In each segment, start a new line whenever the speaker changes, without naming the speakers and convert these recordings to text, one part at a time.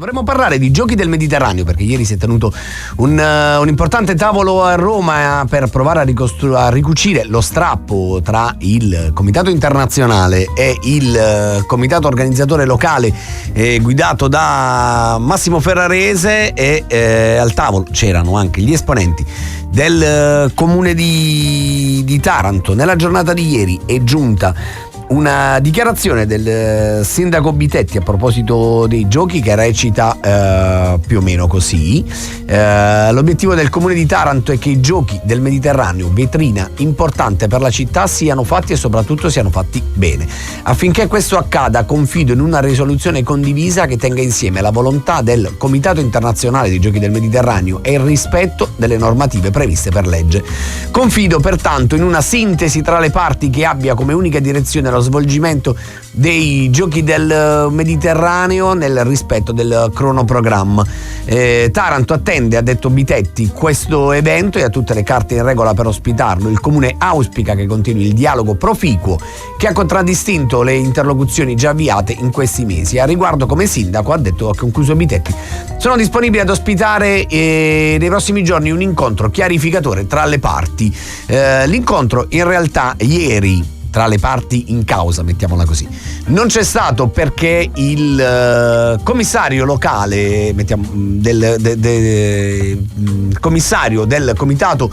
Dovremmo parlare di giochi del Mediterraneo, perché ieri si è tenuto un importante tavolo a Roma per provare a ricucire lo strappo tra il Comitato Internazionale e il Comitato Organizzatore Locale guidato da Massimo Ferrarese, e al tavolo c'erano anche gli esponenti del comune di Taranto. Nella giornata di ieri è giunta una dichiarazione del sindaco Bitetti a proposito dei giochi che recita più o meno così: l'obiettivo del comune di Taranto è che i giochi del Mediterraneo, vetrina importante per la città, siano fatti e soprattutto siano fatti bene. Affinché questo accada, confido in una risoluzione condivisa che tenga insieme la volontà del Comitato Internazionale dei Giochi del Mediterraneo e il rispetto delle normative previste per legge. Confido pertanto in una sintesi tra le parti che abbia come unica direzione lo svolgimento dei giochi del Mediterraneo nel rispetto del cronoprogramma. Taranto attende, ha detto Bitetti, questo evento e ha tutte le carte in regola per ospitarlo. Il comune auspica che continui il dialogo proficuo che ha contraddistinto le interlocuzioni già avviate in questi mesi. A riguardo, come sindaco, ha concluso Bitetti, sono disponibile ad ospitare nei prossimi giorni un incontro chiarificatore tra le parti. L'incontro in realtà ieri tra le parti in causa, mettiamola così, non c'è stato perché il commissario locale, commissario del comitato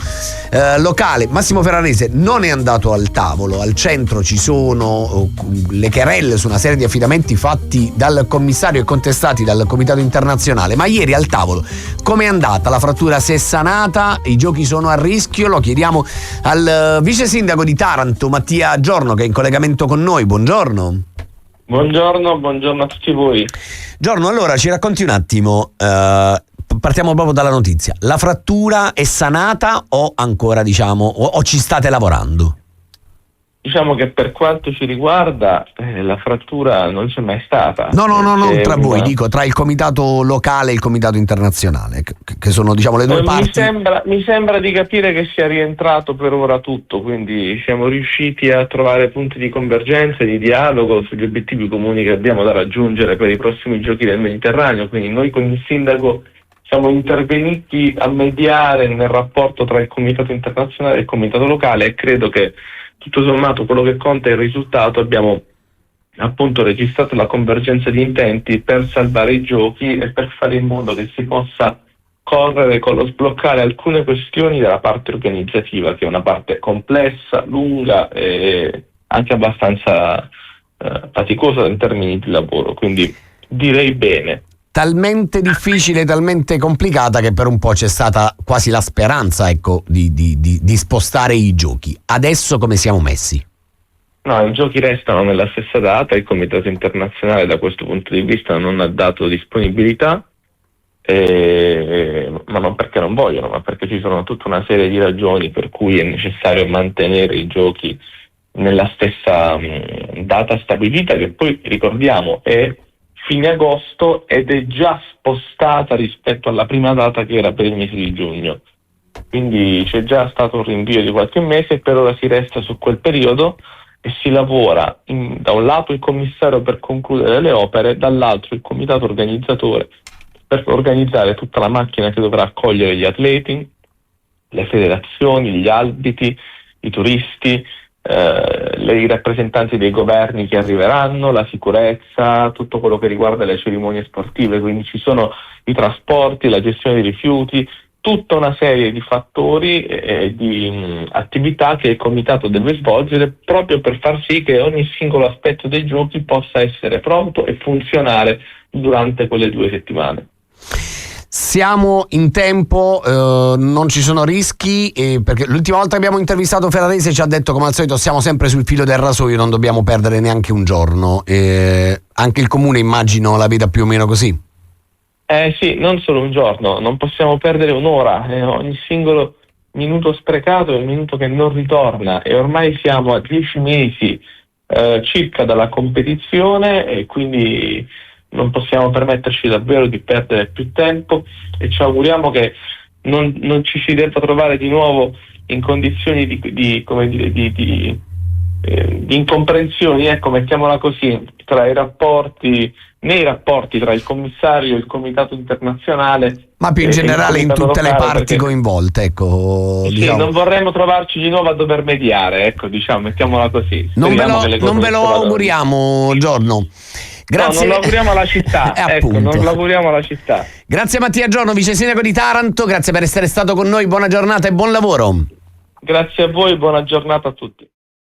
locale Massimo Ferrarese non è andato al tavolo. Al centro ci sono le querelle su una serie di affidamenti fatti dal commissario e contestati dal comitato internazionale. Ma ieri al tavolo com'è andata? La frattura si è sanata? I giochi sono a rischio? Lo chiediamo al vice sindaco di Taranto Mattia Giorno, che è in collegamento con noi. Buongiorno.
Buongiorno a tutti voi.
Giorno, allora ci racconti un attimo, partiamo proprio dalla notizia. La frattura è sanata o ancora, o ci state lavorando?
Diciamo che per quanto ci riguarda la frattura non c'è mai stata.
No, non tra voi, dico tra il comitato locale e il comitato internazionale, che sono le due parti.
Mi sembra di capire che sia rientrato per ora tutto, quindi siamo riusciti a trovare punti di convergenza e di dialogo sugli obiettivi comuni che abbiamo da raggiungere per i prossimi giochi del Mediterraneo. Quindi noi con il sindaco siamo intervenuti a mediare nel rapporto tra il comitato internazionale e il comitato locale, e credo che tutto sommato quello che conta è il risultato. Abbiamo appunto registrato la convergenza di intenti per salvare i giochi e per fare in modo che si possa correre con lo sbloccare alcune questioni della parte organizzativa, che è una parte complessa, lunga e anche abbastanza faticosa in termini di lavoro, quindi direi bene.
Talmente difficile, talmente complicata che per un po' c'è stata quasi la speranza, di spostare i giochi. Adesso come siamo messi?
No, i giochi restano nella stessa data. Il comitato internazionale da questo punto di vista non ha dato disponibilità, ma non perché non vogliono, ma perché ci sono tutta una serie di ragioni per cui è necessario mantenere i giochi nella stessa data stabilita, che poi ricordiamo è fine agosto ed è già spostata rispetto alla prima data che era per il mese di giugno. Quindi c'è già stato un rinvio di qualche mese e per ora si resta su quel periodo e si lavora da un lato il commissario per concludere le opere, dall'altro il comitato organizzatore per organizzare tutta la macchina che dovrà accogliere gli atleti, le federazioni, gli arbitri, i turisti, i rappresentanti dei governi che arriveranno, la sicurezza, tutto quello che riguarda le cerimonie sportive. Quindi ci sono i trasporti, la gestione dei rifiuti, tutta una serie di fattori e di attività che il comitato deve svolgere proprio per far sì che ogni singolo aspetto dei giochi possa essere pronto e funzionare durante quelle 2 settimane.
Siamo in tempo, non ci sono rischi, perché l'ultima volta che abbiamo intervistato Ferrarese ci ha detto, come al solito, siamo sempre sul filo del rasoio, non dobbiamo perdere neanche un giorno. Anche il comune immagino la veda più o meno così.
Sì, non solo un giorno, non possiamo perdere un'ora, ogni singolo minuto sprecato è un minuto che non ritorna, e ormai siamo a 10 mesi circa dalla competizione, e quindi non possiamo permetterci davvero di perdere più tempo, e ci auguriamo che non ci si debba trovare di nuovo in condizioni di di incomprensioni, ecco, mettiamola così, nei rapporti tra il commissario e il comitato internazionale,
ma più in generale in tutte le parti coinvolte, ecco.
Sì,
diciamo.
non vorremmo trovarci di nuovo a dover mediare, ecco, diciamo, mettiamola così.
Non ve lo auguriamo, Giorno. Grazie.
No, non lo auguriamo alla città. Ecco, non lo auguriamo alla città.
Grazie Mattia Giorno, vice sindaco di Taranto, grazie per essere stato con noi, buona giornata e buon lavoro.
Grazie a voi, buona giornata a tutti.